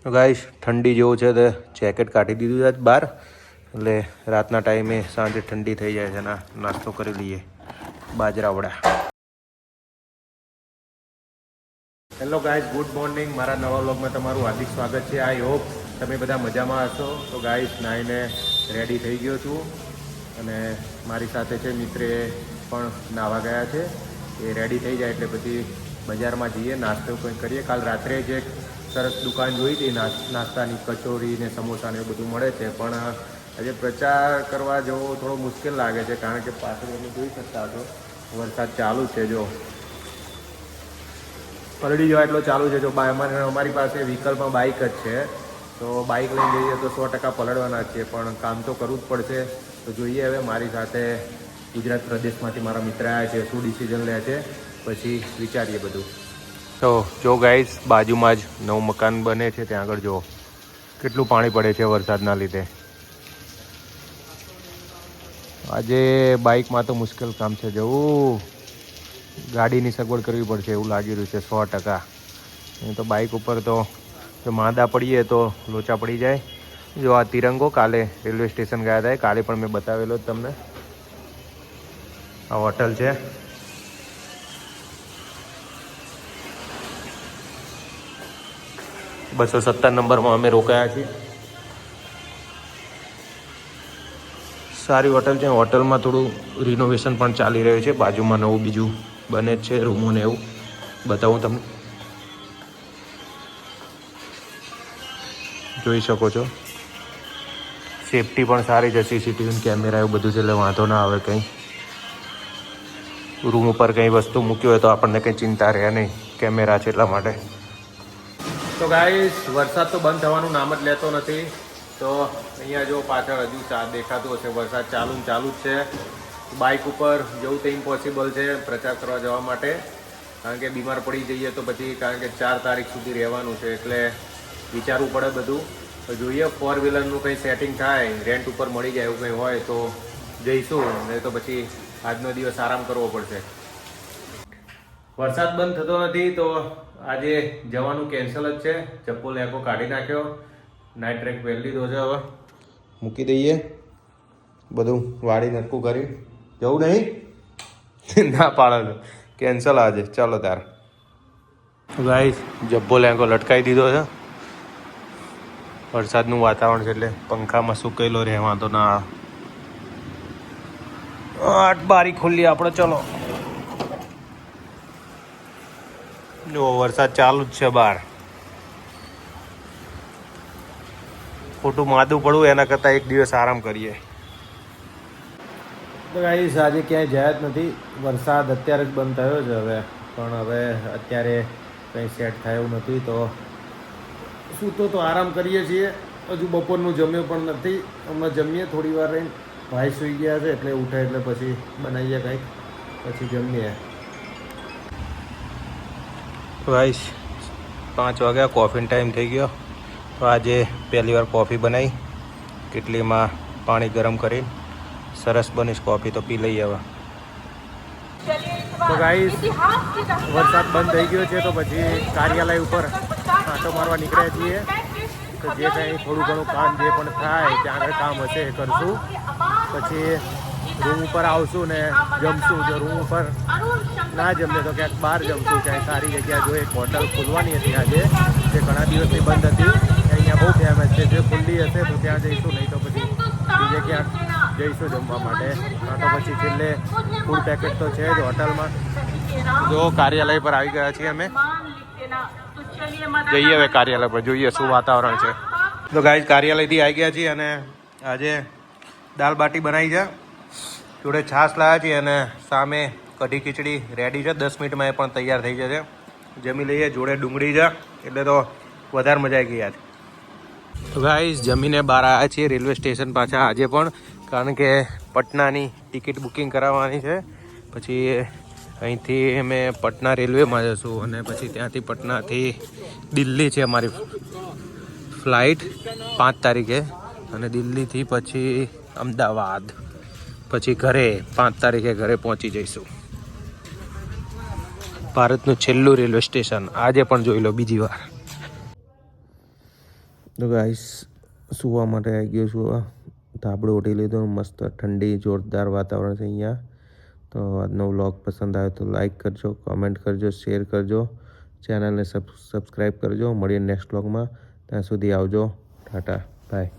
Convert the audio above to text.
તો ગાઈસ ઠંડી જેવું છે તો જેકેટ કાઢી દીધું છે બહાર, એટલે રાતના ટાઈમે સાંજે ઠંડી થઈ જાય છે. નાસ્તો કરી લઈએ બાજરા વડા. Hello guys, good morning. મારા નવા વ્લોગમાં તમારું હાર્દિક સ્વાગત છે. આઈ હોપ તમે બધા મજામાં હશો. તો ગાઈસ નાહીને રેડી થઈ ગયો છું અને મારી સાથે છે મિત્રે પણ નાવા ગયા છે. એ રેડી થઈ જાય એટલે પછી બજારમાં જઈએ, નાસ્તો કંઈ કરીએ. કાલ રાત્રે જે સરસ દુકાન જોઈ હતી નાસ્તાની, કચોરી ને સમોસા ને એવું બધું મળે છે, પણ આજે પ્રચાર કરવા જવો થોડો મુશ્કેલ લાગે છે, કારણ કે પાછળ તમે જોઈ શકતા છો વરસાદ ચાલુ છે. જો પલળી જવા એટલો ચાલુ છે. જો અમારી પાસે વ્હીકલમાં બાઇક જ છે, તો બાઇક લઈને જઈએ તો 100% પલળવાના જ છે, પણ કામ તો કરવું જ પડશે. તો જોઈએ હવે મારી સાથે ગુજરાત પ્રદેશમાંથી મારા મિત્ર આવ્યા છે, શું ડિસિઝન લે છે પછી વિચારીએ બધું. તો જો ગાઈસ બાજુમાં જ નવું મકાન બને છે, ત્યાં આગળ જો કેટલું પાણી પડે છે વરસાદના લીધે. આજે બાઇકમાં તો મુશ્કેલ કામ છે, જવું ગાડીની સગવડ કરવી પડશે એવું લાગી રહ્યું છે 100%. નહીં તો બાઇક ઉપર તો જો માંદા પડીએ તો લોચા પડી જાય. જો આ તિરંગો કાલે રેલવે સ્ટેશન ગયા હતા, કાલે પણ મેં બતાવેલો જ તમને. આ હોટલ છે, $270 નંબરમાં અમે રોકાયા છીએ. સારી હોટલ છે. હોટલમાં થોડું રિનોવેશન પણ ચાલી રહ્યું છે. બાજુમાં નવું બીજું બને જ છે, રૂમો ને એવું બતાવું તમને. જોઈ શકો છો. સેફટી પણ સારી છે, સીસીટીવી કેમેરા એવું બધું છે, એટલે વાંધો ના આવે. કંઈ રૂમ ઉપર કંઈ વસ્તુ મૂકી હોય તો આપણને કંઈ ચિંતા રહે નહીં, કેમેરા છે એટલા માટે. તો ગાઈસ વરસાદ તો બંધ થવાનું નામ જ લેતો નથી. તો અહીંયા જો પાછળ હજુ દેખાતું હશે વરસાદ ચાલુ જ છે. બાઇક ઉપર જવું તો ઇમ્પોસિબલ છે પ્રચાર કરવા જવા માટે, કારણ કે બીમાર પડી જઈએ તો પછી, કારણ કે 4 તારીખ સુધી રહેવાનું છે, એટલે વિચારવું પડે બધું. તો જોઈએ 4 વ્હીલરનું કંઈ સેટિંગ થાય, રેન્ટ ઉપર મળી જાય એવું કંઈ હોય તો જઈશું, નહીં તો પછી આજનો દિવસ આરામ કરવો પડશે. વરસાદ બંધ થતો નથી તો આજે જવાનું કેન્સલ જ છે. ચપ્પો લેકો કાઢી નાખ્યો, નાઇટ ટ્રેક પહેરી લીધો છે. હવે મૂકી દઈએ બધું, વાડી નટકું કરી જવું નહીં ના પાડે કેન્સલ આજે. ચાલો તાર ગાઈસ જબ્બો લેકો લટકાવી દીધો છે. વરસાદનું વાતાવરણ છે એટલે પંખામાં સુકેલો રહેવા તો ના. બારી ખુલ્લી આપણે. ચલો જો વરસાદ ચાલુ જ છે બહાર. ખોટું માદું પડવું એના કરતાં એક દિવસ આરામ કરીએ. તો ગાઈસ આજે ક્યાંય જાય જ નથી. વરસાદ અત્યારે જ બંધ થયો છે હવે, પણ હવે અત્યારે કંઈ સેટ થાય એવું નથી. તો સૂતો તો આરામ કરીએ છીએ. હજુ બપોરનું જમ્યું પણ નથી. હમણાં જમીએ થોડી વાર રહીને. ભાઈ સૂઈ ગયા છે એટલે ઉઠે એટલે પછી બનાવીએ કંઈક, પછી જમીએ. ગાઈસ 5 વાગ્યા, કોફીનો ટાઈમ થઈ ગયો. તો આજે પહેલી વાર કોફી બનાવી, કેટલીમાં પાણી ગરમ કરીને સરસ બનીશ કોફી. તો પી લઈએ હવે. તો ગાઈસ વરસાદ બંધ થઈ ગયો છે, તો પછી કાર્યાલય ઉપર આંટો મારવા નીકળ્યા છીએ. તો જે કંઈ થોડું ઘણું કામ જે પણ થાય ત્યાં આગળ કામ હશે એ કરશું. પછી રૂમ ઉપર આવશું ને જમશું. જો રૂમ ઉપર ના જમીએ તો ક્યાંક બહાર જમશું, ક્યાંય સારી જગ્યા. જો એક હોટલ ખુલવાની હતી આજે, જે ઘણા દિવસથી બંધ હતી, અહીંયા બહુ ફેમસ છે. જે ખુલ્લી હશે તો ત્યાં જઈશું, નહીં તો પછી બીજે ક્યાંક જઈશું જમવા માટે. તો પછી છેલ્લે ફૂડ પેકેટ તો છે જ હોટલમાં. જો કાર્યાલય પર આવી ગયા છીએ અમે. જઈએ હવે કાર્યાલય પર, જોઈએ શું વાતાવરણ છે. તો ગાઈસ કાર્યાલયથી આવી ગયા છીએ અને આજે દાલ બાટી બનાવી છે, જોડે છાશ લાવ્યા છીએ અને સામે કઢી ખીચડી રેડી છે. 10 મિનિટમાં એ પણ તૈયાર થઈ જશે. જમી લઈએ. જોડે ડુંગળી છે એટલે તો વધારે મજા આવી ગઈ આજે. તો ગાઈસ જમીને બહાર આવ્યા છીએ રેલવે સ્ટેશન પાછા આજે પણ, કારણ કે પટનાની ટિકિટ બુકિંગ કરાવવાની છે. પછી અહીંથી અમે પટના રેલવેમાં જશું અને પછી ત્યાંથી પટનાથી દિલ્હી છે અમારી ફ્લાઇટ 5 તારીખે, અને દિલ્હીથી પછી અમદાવાદ, પછી ઘરે 5 તારીખે ઘરે પહોંચી જઈશું. ભારતનું છેલ્લું રેલવે સ્ટેશન આજે પણ જોઈ લો બીજી વાર. તો ગાઈસ સુવા માટે આવી ગયો છું. ધાબળો ઓઢી લીધો, મસ્ત ઠંડી જોરદાર વાતાવરણ છે અહીંયા. તો આજનો વ્લોગ પસંદ આવે તો લાઈક કરજો, કોમેન્ટ કરજો, શેર કરજો, ચેનલને સબસ્ક્રાઈબ કરજો. મળીએ નેક્સ્ટ વ્લોગમાં. ત્યાં સુધી આવજો. ટાટા બાય.